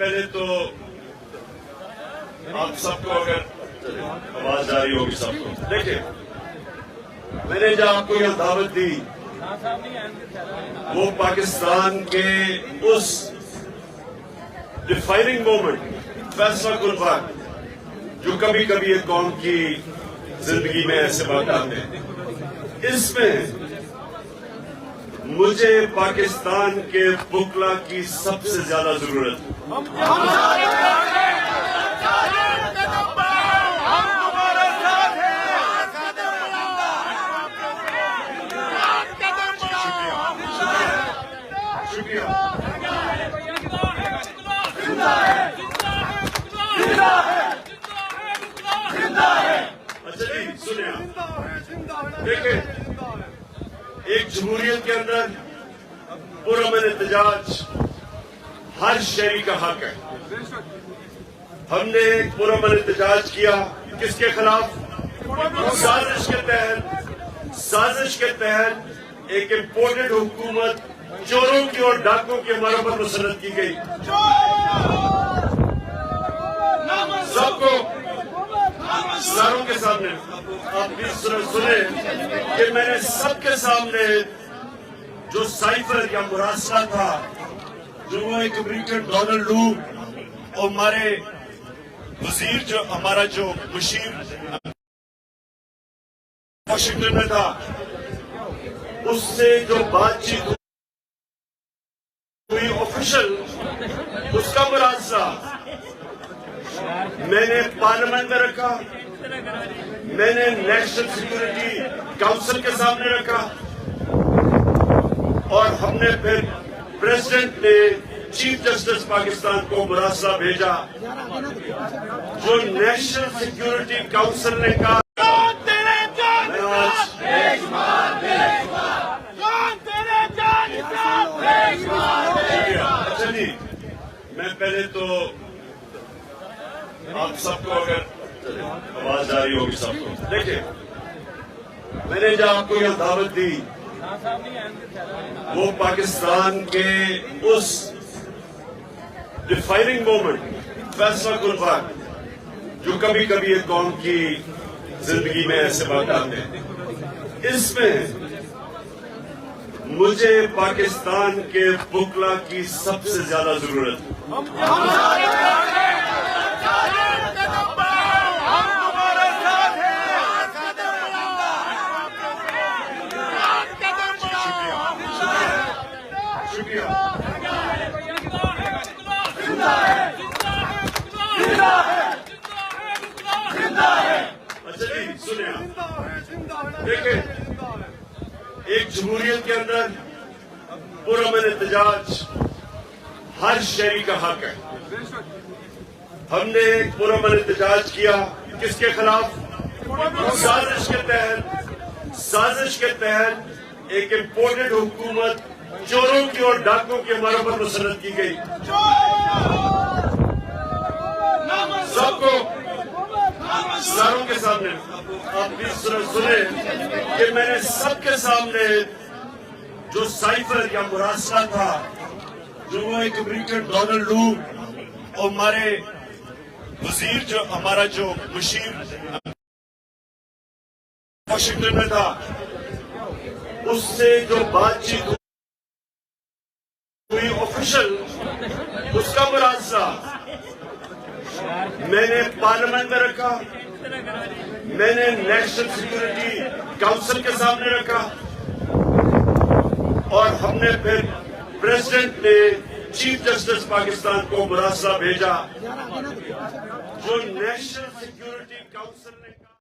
पहले तो आप सबको, अगर आवाज आ रही होगी सबको, देखिए मैंने जो आपको यह दावत दी वो पाकिस्तान के उस डिफाइनिंग मोमेंट, फैसला कुन वक्त, जो कभी कभी एक कौम की जिंदगी में ऐसे बात आते हैं, इसमें मुझे पाकिस्तान के बुकला की सबसे ज्यादा जरूरत है। अच्छा जी, सुनिए, देखिए एक जमहूरियत के अंदर पुरअमन एहतजाज हर शहरी का हक है। हमने पुरअमन एहतजाज किया, किसके खिलाफ? साजिश के तहत एक इम्पोर्टेड हुकूमत, चोरों की और डाकुओं की हमारे ऊपर मुसल्लत की गई। सबको सारों के सामने आप प्लीज सुने कि मैंने सबके सामने जो साइफर या मुरासला था, जो वो एक अमेरिकन डोनाल्ड लू और हमारे वजीर, जो हमारा जो मुशीर वाशिंगटन में था, उससे जो बातचीत हुई ऑफिशियल, उसका मुरासला मैंने पार्लियामेंट में रखा, मैंने नेशनल सिक्योरिटी काउंसिल के सामने रखा, और हमने फिर प्रेसिडेंट ने चीफ जस्टिस पाकिस्तान को मुरासला भेजा, जो नेशनल सिक्योरिटी काउंसिल ने कहा। अच्छा जी, मैं पहले तो आप सबको, अगर आवाज आ रही होगी सबको, देखिए मैंने जो आपको यह दावत दी वो पाकिस्तान के उस डिफाइनिंग मोमेंट, फैसला कुन वक्त, जो कभी कभी एक कौम की जिंदगी में ऐसे बात आते हैं, इसमें मुझे पाकिस्तान के बुकला की सबसे ज्यादा जरूरत है। अच्छा जी, सुनिए, देखिए एक जमहूरियत के अंदर पुरअमन एहतजाज हर शहरी का हक है। हमने पुरअमन एहतजाज किया, किसके खिलाफ? साजिश के तहत एक इम्पोर्टेड हुकूमत, चोरों की और डाकुओं की हमारे ऊपर मुसल्लत की गई। सबको सारों के सामने आप प्लीज सुने कि मैंने सबके सामने जो साइफर या मुरासला था, जो वो एक अमेरिकन डोनाल्ड लू और हमारे वजीर, जो हमारा जो मुशीर वाशिंगटन में था, उससे जो बातचीत हुई ऑफिशियल, उसका मुरासला मैंने पार्लियामेंट में रखा, मैंने नेशनल सिक्योरिटी काउंसिल के सामने रखा, और हमने फिर प्रेसिडेंट ने चीफ जस्टिस पाकिस्तान को मुरासला भेजा, जो नेशनल सिक्योरिटी काउंसिल ने